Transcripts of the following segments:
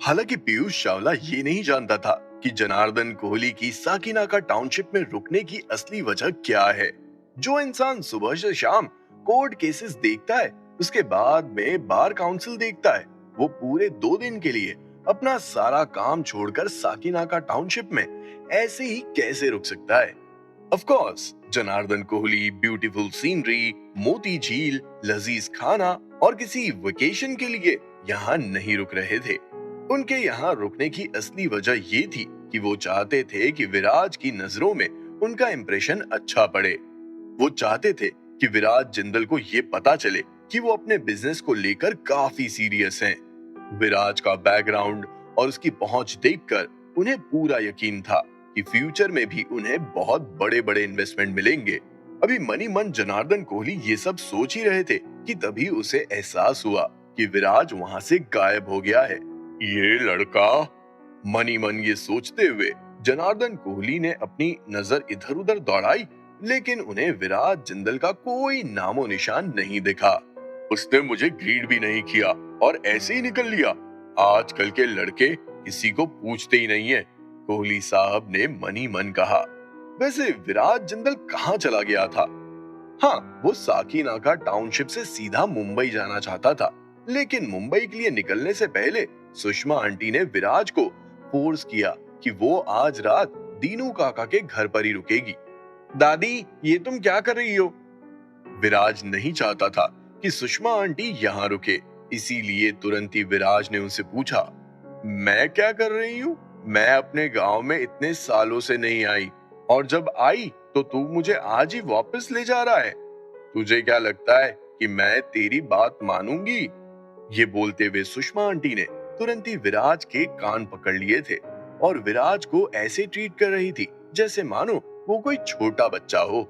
हालांकि पीयूष चावला ये नहीं जानता था कि जनार्दन कोहली की साकिनाका टाउनशिप में रुकने की असली वजह क्या है। जो इंसान सुबह से शाम कोर्ट केसेस देखता है, उसके बाद में बार काउंसिल देखता है, वो पूरे 2 दिन के लिए अपना सारा काम छोड़कर साकिनाका टाउनशिप में ऐसे ही कैसे रुक सकता है। Of course Janardan Kohli beautiful scenery, मोती झील, लजीज खाना और किसी वेकेशन के लिए यहाँ नहीं रुक रहे थे। उनके यहाँ रुकने की असली वजह ये थी कि वो चाहते थे कि विराज की नजरों में उनका इंप्रेशन अच्छा पड़े। वो चाहते थे कि विराज जिंदल को ये पता चले कि वो अपने बिजनेस को लेकर काफी सीरियस हैं। विराज का बैकग्राउंड और उसकी पहुंच देखकर उन्हें पूरा यकीन था कि फ्यूचर में भी उन्हें बहुत बड़े बड़े इन्वेस्टमेंट मिलेंगे। अभी मनी मन जनार्दन कोहली ये सब सोच ही रहे थे कि तभी उसे एहसास हुआ कि विराज वहां से गायब हो गया है। ये लड़का, मनी मन ये सोचते हुए जनार्दन कोहली ने अपनी नजर इधर उधर दौड़ाई, लेकिन उन्हें विराज जिंदल का कोई नामो निशान नहीं दिखा। उसने मुझे ग्रीड भी नहीं किया और ऐसे ही निकल लिया। आजकल के लड़के किसी को पूछते ही नहीं है, कोहली साहब ने मनी मन कहा। वैसे विराज जिंदल कहाँ चला गया था? हाँ, वो साकीनाका टाउनशिप से सीधा मुंबई जाना चाहता था, लेकिन मुंबई के लिए निकलने से पहले सुषमा आंटी ने विराज को फोर्स किया कि वो आज रात दीनू काका के घर पर ही रुकेगी। दादी, ये तुम क्या कर रही हो? विराज नहीं चाहता था कि सुषमा आंटी यहाँ रुके, इसीलिए तुरंत ही विराज ने उनसे पूछा, मैं क्या कर रही हूँ? मैं अपने गांव में इतने सालों से नहीं आई, और जब आई तो तू मुझे आज ही वापस ले जा रहा है। तुझे क्या लगता है कि मैं तेरी बात मानूंगी? ये बोलते हुए सुषमा आंटी ने तुरंत ही विराज के कान पकड़ लिए थे और विराज को ऐसे ट्रीट कर रही थी जैसे मानो वो कोई छोटा बच्चा हो।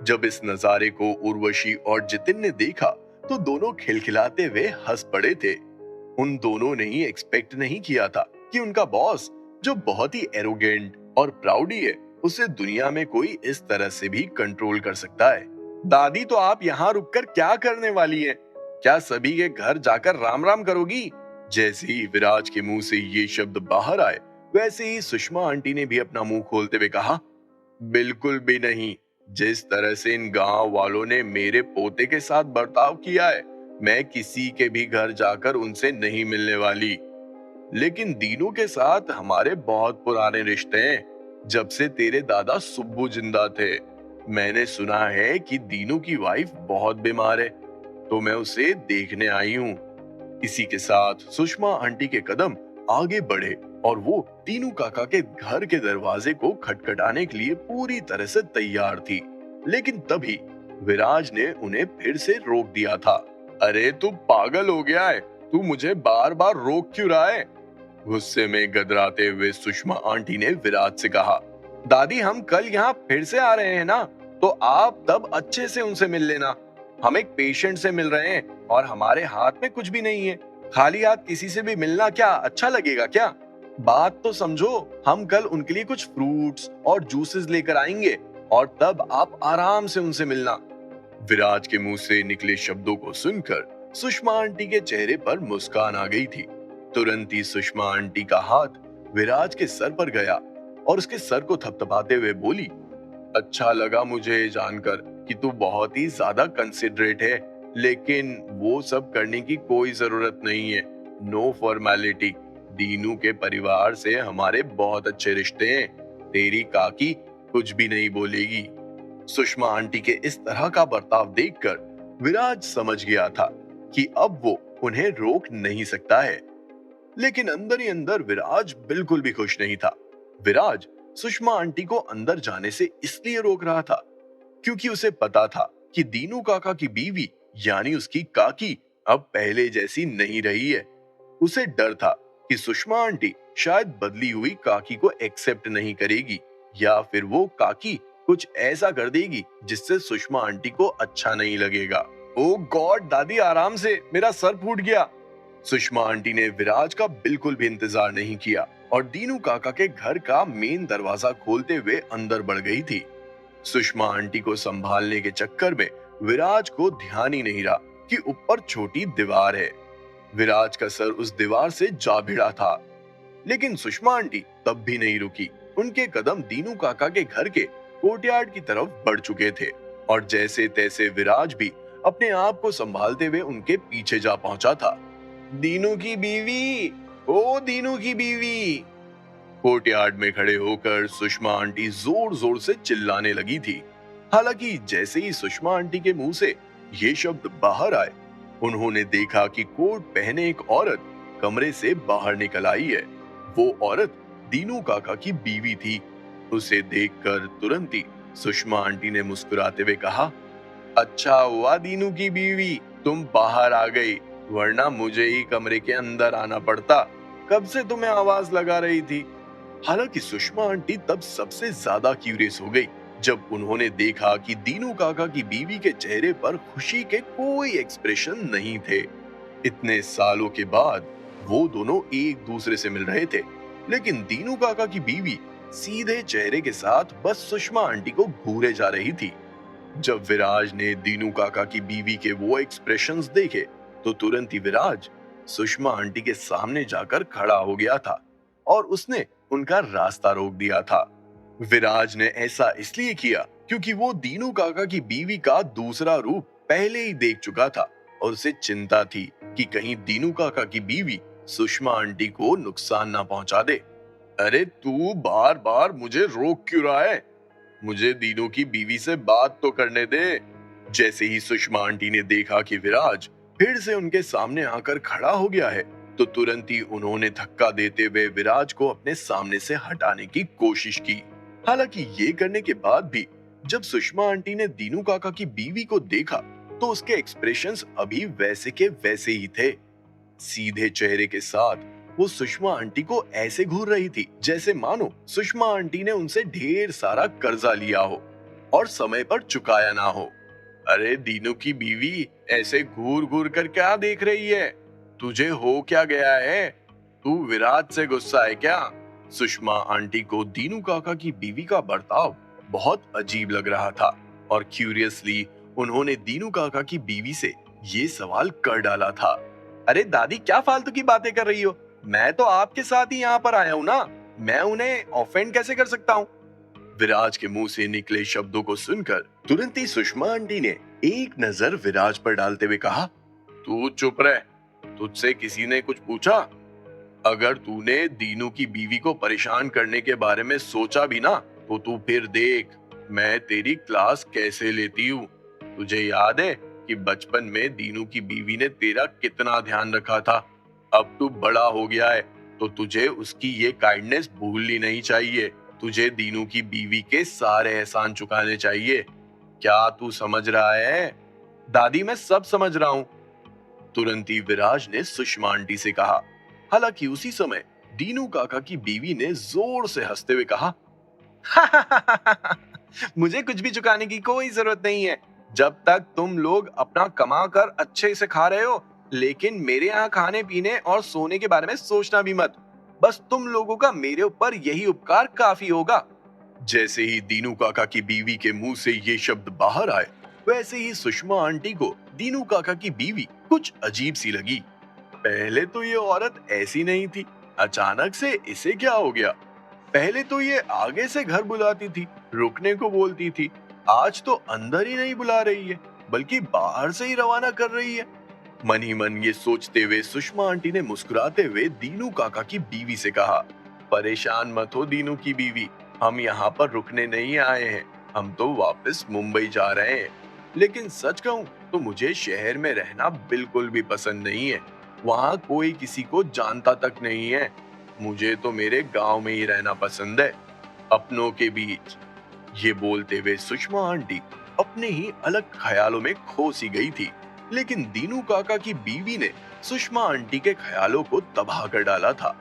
जब इस नजारे को उर्वशी और जितिन ने देखा तो दोनों खिलखिलाते हुए हंस पड़े थे। उन दोनों ने ही एक्सपेक्ट नहीं किया था कि उनका बॉस, जो बहुत ही एरोगेंट और प्राउडी है, उसे दुनिया में कोई इस तरह से भी कंट्रोल कर सकता है। दादी, तो आप यहाँ रुककर क्या करने वाली हैं? क्या सभी के घर जाकर राम राम करोगी? जैसे ही विराज के मुंह से ये शब्द बाहर आए, वैसे ही सुषमा आंटी ने भी अपना मुंह खोलते हुए कहा, बिल्कुल भी नहीं। जिस तरह से इन गांव वालों ने मेरे पोते के साथ बर्ताव किया है, मैं किसी के भी घर जाकर उनसे नहीं मिलने वाली। लेकिन दीनू के साथ हमारे बहुत पुराने रिश्ते हैं, जब से तेरे दादा सुब्बू जिंदा थे। मैंने सुना है कि दीनू की वाइफ बहुत बीमार है, तो मैं उसे देखने आई हूँ। इसी के साथ सुषमा आंटी के कदम आगे बढ़े और वो दीनू काका के घर के दरवाजे को खटखटाने के लिए पूरी तरह से तैयार थी। लेकिन तभी विराज ने उन्हें फिर से रोक दिया था। अरे तू पागल हो गया है? तू मुझे बार बार रोक क्यों रहा है? गुस्से में गदराते हुए सुषमा आंटी ने विराज से कहा, दादी, हम कल यहाँ फिर से आ रहे हैं ना, तो आप तब अच्छे से उनसे मिल लेना। हम एक पेशेंट से मिल रहे हैं और हमारे हाथ में कुछ भी नहीं है। खाली हाथ किसी से भी मिलना क्या अच्छा लगेगा क्या? बात तो समझो, हम कल उनके लिए कुछ फ्रूट्स और जूसेस लेकर आएंगे और तब आप आराम से उनसे मिलना। विराज के मुंह से निकले शब्दों को सुनकर सुषमा आंटी के चेहरे पर मुस्कान आ गई थी। तुरंत ही सुषमा आंटी का हाथ विराज के सर पर गया और उसके सर को थपथपाते हुए बोली, अच्छा लगा मुझे जानकर कि तू बहुत ही ज्यादा कंसिडरेट है, लेकिन वो सब करने की कोई जरूरत नहीं है। No formality. दीनू के परिवार से हमारे बहुत अच्छे रिश्ते हैं। तेरी काकी कुछ भी नहीं बोलेगी। सुषमा आंटी के इस तरह का बर्ताव देखकर विराज समझ गया था कि अब वो उन्हें रोक नहीं सकता है। लेकिन अंदर ही अंदर विराज बिल्कुल भी खुश नहीं था। विराज सुषमा आंटी को अंदर जाने से इसलिए रोक रहा था क्योंकि उसे पता था कि दीनू काका की बीवी यानी उसकी काकी अब पहले जैसी नहीं रही है। उसे डर था कि सुषमा आंटी शायद बदली हुई काकी को एक्सेप्ट नहीं करेगी, या फिर वो काकी कुछ ऐसा कर देगी जिससे सुषमा आंटी को अच्छा नहीं लगेगा। ओ गॉड, दादी आराम से, मेरा सर फूट गया। सुषमा आंटी ने विराज का बिल्कुल भी इंतजार नहीं किया और दीनू काका के घर का मेन दरवाजा खोलते हुए अंदर बढ़ गई थी। सुषमा आंटी को संभालने के चक्कर में विराज को ध्यान ही नहीं रहा कि ऊपर छोटी दीवार है। विराज का सर उस दीवार से जा भिड़ा था, लेकिन सुषमा आंटी तब भी नहीं रुकी। उनके कदम दीनू काका के घर के कोर्टयार्ड की तरफ बढ़ चुके थे और जैसे तैसे विराज भी अपने आप को संभालते हुए उनके पीछे जा पहुंचा था। दीनू की बीवी, ओ दीनू की बीवी! कोर्टयार्ड में खड़े होकर सुषमा आंटी जोर जोर से चिल्लाने लगी थी। हालांकि जैसे ही सुषमा आंटी के मुंह से ये शब्द बाहर आए, उन्होंने देखा कि कोट पहने एक औरत कमरे से बाहर निकल आई है। वो औरत दीनू काका की बीवी थी। उसे देखकर तुरंत ही सुषमा आंटी ने मुस्कुराते हुए कहा, अच्छा हुआ दीनू की बीवी, तुम बाहर आ गई, वरना मुझे ही कमरे के अंदर आना पड़ता। कब से तुम्हें आवाज लगा रही थी। हालांकि सुषमा आंटी तब सबसे ज्यादा क्यूरियस हो गई जब उन्होंने देखा कि दीनू काका की बीवी के चेहरे पर खुशी के कोई एक्सप्रेशन नहीं थे। इतने सालों के बाद वो दोनों एक दूसरे से मिल रहे थे, लेकिन दीनू काका की बीवी सीधे चेहरे के साथ बस सुषमा आंटी को घूरे जा रही थी। जब विराज ने दीनू काका की बीवी के वो एक्सप्रेशंस देखे, तो तुरंत ही विराज सुषमा आंटी के सामने जाकर खड़ा हो गया था और उसने उनका रास्ता रोक दिया था। विराज ने ऐसा इसलिए किया क्योंकि वो दीनू काका की बीवी का दूसरा रूप पहले ही देख चुका था और उसे चिंता थी कि कहीं दीनू काका की बीवी सुषमा आंटी को नुकसान ना पहुंचा दे। अरे तू बार बार मुझे रोक क्यों रहा है? मुझे दीनू की बीवी से बात तो करने दे। जैसे ही सुषमा आंटी ने देखा कि विराज फिर से उनके सामने आकर खड़ा हो गया है, तो तुरंत ही उन्होंने धक्का देते हुए विराज को अपने सामने से हटाने की कोशिश की। हालांकि ये करने के बाद भी जब सुषमा आंटी ने दीनू काका की बीवी को देखा, तो उसके एक्सप्रेशंस अभी वैसे के वैसे ही थे। सीधे चेहरे के साथ वो सुषमा आंटी को ऐसे घूर रही थी जैसे मानो सुषमा आंटी ने उनसे ढेर सारा कर्जा लिया हो और समय पर चुकाया ना हो। अरे दीनू की बीवी, ऐसे घूर घूर कर क्या देख रही है? तुझे हो क्या गया है? तू विराज से गुस्सा है क्या? सुषमा आंटी को दीनू काका की बीवी का बर्ताव बहुत अजीब लग रहा था और क्यूरियसली उन्होंने दीनू काका की बीवी से ये सवाल कर डाला था। अरे दादी, क्या फालतू की बातें कर रही हो? मैं तो आपके साथ ही यहाँ पर आया हूँ ना, मैं उन्हें ऑफेंड कैसे कर सकता हूँ? विराज के मुंह से निकले शब्दों को सुनकर तुरंत ही सुषमा आंटी ने एक नजर विराज पर डालते हुए कहा, तू चुप रह, तुझसे किसी ने कुछ पूछा? अगर तूने दीनू की बीवी को परेशान करने के बारे में सोचा भी ना, तो तू फिर देख मैं तेरी क्लास कैसे लेती हूँ। तुझे याद है कि बचपन में दीनू की बीवी ने तेरा कितना ध्यान रखा था। अब तू बड़ा हो गया है तो तुझे उसकी ये काइंडनेस भूलनी नहीं चाहिए। तुझे दीनू की बीवी के सारे एहसान चुकाने चाहिए। क्या तू समझ रहा है? दादी, मैं सब समझ रहा हूँ, तुरंत ही विराज ने सुषमा आंटी से कहा। हालांकि उसी समय दीनू काका की बीवी ने जोर से हंसते हुए कहा, मुझे कुछ भी चुकाने की कोई जरूरत नहीं है, जब तक तुम लोग अपना कमा कर अच्छे से खा रहे हो। लेकिन मेरे यहाँ खाने पीने और सोने के बारे में सोचना भी मत। बस तुम लोगों का मेरे ऊपर यही उपकार काफी होगा। जैसे ही दीनू काका की बीवी के मुंह से ये शब्द बाहर आए, वैसे ही सुषमा आंटी को दीनू काका की बीवी कुछ अजीब सी लगी। पहले तो ये औरत ऐसी नहीं थी, अचानक से इसे क्या हो गया? पहले तो ये आगे से घर बुलाती थी, रुकने को बोलती थी, आज तो अंदर ही नहीं बुला रही है, बल्कि बाहर से ही रवाना कर रही है। मन ही मन ये सोचते हुए सुषमा आंटी ने मुस्कुराते हुए दीनू काका की बीवी से कहा, परेशान मत हो दीनू की बीवी, हम यहाँ पर रुकने नहीं आए हैं, हम तो वापस मुंबई जा रहे हैं। लेकिन सच कहूँ तो मुझे शहर में रहना बिल्कुल भी पसंद नहीं है। वहाँ कोई किसी को जानता तक नहीं है। मुझे तो मेरे गांव में ही रहना पसंद है, अपनों के बीच। ये बोलते हुए सुषमा आंटी अपने ही अलग ख्यालों में खो सी गई थी। लेकिन दीनू काका की बीवी ने सुषमा आंटी के ख्यालों को तबाह कर डाला था।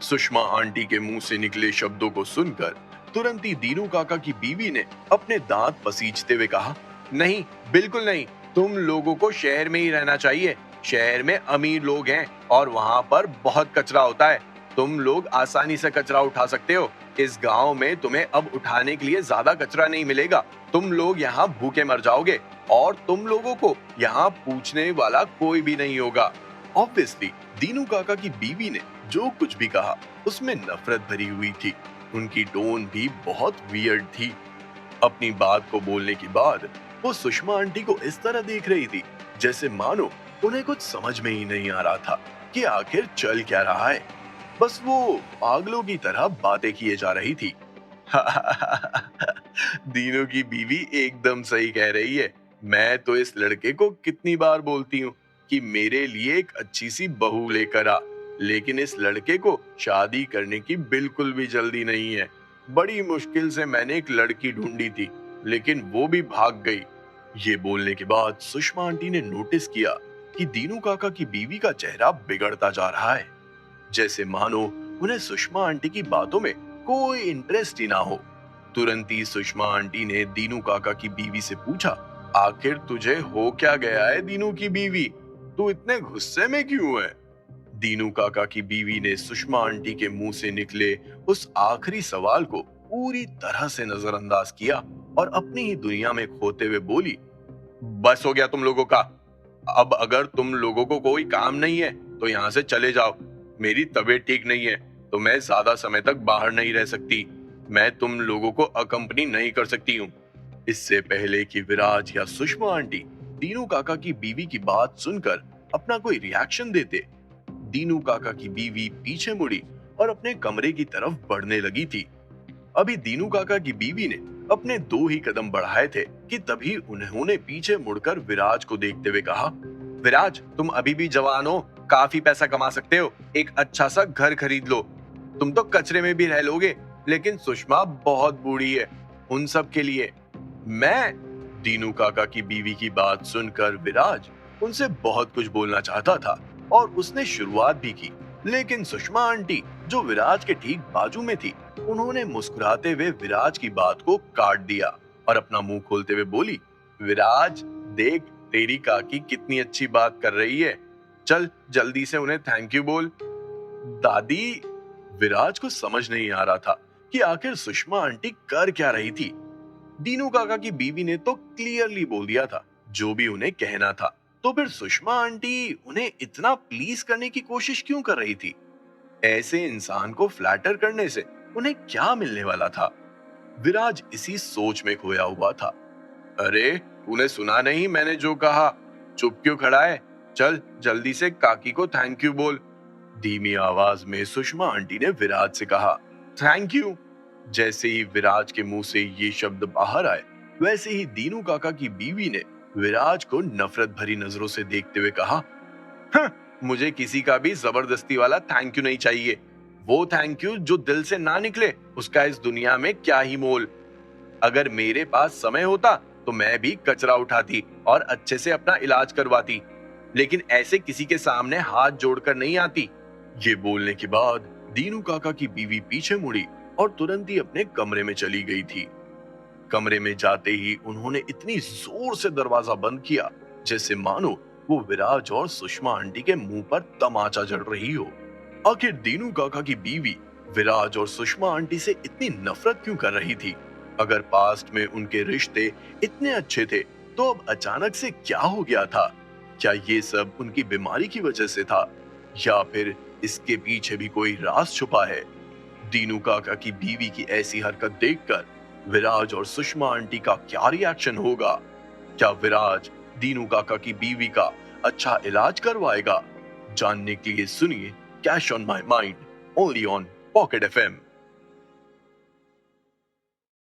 सुषमा आंटी के मुंह से निकले शब्दों को सुनकर तुरंत ही दीनू काका की बीवी ने अपने दांत पसीजते हुए कहा, नहीं, बिल्कुल नहीं, तुम लोगों को शहर में ही रहना चाहिए। शहर में अमीर लोग हैं और वहाँ पर बहुत कचरा होता है। तुम लोग आसानी से कचरा उठा सकते हो। इस गांव में तुम्हें अब उठाने के लिए ज्यादा कचरा नहीं मिलेगा। तुम लोग यहाँ भूखे मर जाओगे और तुम लोगों को यहाँ पूछने वाला कोई भी नहीं होगा। ऑब्वियसली दीनू काका की बीवी ने जो कुछ भी कहा उसमें नफरत भरी हुई थी। उनकी टोन भी बहुत वियर्ड थी। अपनी बात को बोलने के बाद वो सुषमा आंटी को इस तरह देख रही थी जैसे मानो उन्हें कुछ समझ में ही नहीं आ रहा था कि आखिर चल क्या रहा है। बस वो पागलों की तरह बातें किए जा रही थी। दीनू की बीवी एकदम सही कह रही है। मैं तो इस लड़के को कितनी बार बोलती हूँ कि मेरे लिए एक अच्छी सी बहू लेकर आ, लेकिन इस लड़के को शादी करने की बिल्कुल भी जल्दी नहीं है। बड़ी मुश्किल से मैंने एक लड़की ढूंढी थी, लेकिन वो भी भाग गई। ये बोलने के बाद सुषमा आंटी ने नोटिस किया कि दीनू काका की बीवी का चेहरा बिगड़ता जा रहा है, जैसे मानो उन्हें सुषमा आंटी की बातों में कोई इंटरेस्ट ही ना हो। तुरंत ही सुषमा आंटी ने दीनू काका की बीवी से पूछा, आखिर तुझे हो क्या गया है दीनू की बीवी? तू इतने गुस्से में क्यों है? दीनू काका की बीवी ने सुषमा आंटी के मुंह से निकले उस आखिरी सवाल को पूरी तरह से नजरअंदाज किया और अपनी ही दुनिया में खोते हुए बोली, बस हो गया तुम लोगों का। अब अगर तुम लोगों को कोई काम नहीं है तो यहाँ से चले जाओ। मेरी तबीयत ठीक नहीं है तो मैं ज्यादा समय तक बाहर नहीं रह सकती। मैं तुम लोगों को अकम्पनी नहीं कर सकती हूँ। इससे पहले कि विराज या सुषमा आंटी दीनू काका की बीवी की बात सुनकर अपना कोई रिएक्शन देते, दीनू काका की बीवी पीछे मुड़ी और अपने कमरे की तरफ बढ़ने लगी थी। अभी दीनू काका की बीवी ने अपने 2 ही कदम बढ़ाए थे कि तभी उन्होंने पीछे मुड़कर विराज को देखते हुए कहा, विराज तुम अभी भी जवान हो, काफी पैसा कमा सकते हो, एक अच्छा सा घर खरीद लो। तुम तो कचरे में भी रह लोगे, लेकिन सुषमा बहुत बूढ़ी है उन सब के लिए। मैं दीनू काका की बीवी की बात सुनकर विराज उनसे बहुत कुछ बोलना चाहता था और उसने शुरुआत भी की, लेकिन सुषमा आंटी जो विराज के ठीक बाजू में थी, उन्होंने मुस्कुराते हुए विराज की बात को काट दिया और अपना मुंह खोलते हुए बोली, विराज देख तेरी काकी कितनी अच्छी बात कर रही है, चल जल्दी से उन्हें थैंक यू बोल। दादी, विराज को समझ नहीं आ रहा था कि आखिर सुषमा आंटी कर क्या रही थी। दीनू काका की बीवी ने तो क्लियरली बोल दिया था जो भी उन्हें कहना था, तो फिर सुषमा आंटी उन्हें इतना प्लीज करने की कोशिश क्यों कर रही थी? ऐसे इंसान को फ्लैटर करने से उन्हें क्या मिलने वाला था? विराज इसी सोच में खोया हुआ था। अरे तूने सुना नहीं मैंने जो कहा? चुप क्यों खड़ा है? चल जल्दी से काकी को थैंक यू बोल। धीमी आवाज में सुषमा आंटी ने विराज से कहा, थैंक यू। जैसे ही विराज के मुंह से ये शब्द बाहर आए, वैसे ही दीनू काका की बीवी ने विराज को नफरत भरी नजरों से देखते हुए कहा, मुझे किसी का भी जबरदस्ती वाला थैंक यू नहीं चाहिए। वो थैंक यू जो दिल से ना निकले उसका इस दुनिया में क्या ही मोल। अगर मेरे पास समय होता तो मैं भी कचरा उठाती और अच्छे से अपना इलाज करवाती, लेकिन ऐसे किसी के सामने हाथ जोड़कर नहीं आती। ये बोलने के बाद दीनू काका की बीवी पीछे मुड़ी और तुरंत ही अपने कमरे में चली गई थी। कमरे में जाते ही उन्होंने इतनी जोर से दरवाजा बंद किया जैसे मानो वो विराज और सुषमा आंटी के मुंह पर तमाचा जड़ रही हो। आखिर दीनू काका की बीवी विराज और सुषमा आंटी से इतनी नफरत क्यों कर रही थी? अगर पास्ट में उनके रिश्ते इतने अच्छे थे तो अब अचानक से क्या हो गया था? क्या ये सब उनकी बीमारी की वजह से था या फिर इसके पीछे भी कोई राज छुपा है? दीनू काका की बीवी की ऐसी हरकत देखकर विराज और सुषमा आंटी का क्या रिएक्शन होगा? क्या विराज दीनू काका की बीवी का अच्छा इलाज करवाएगा? जानने के लिए सुनिए cash on my mind only on pocket FM.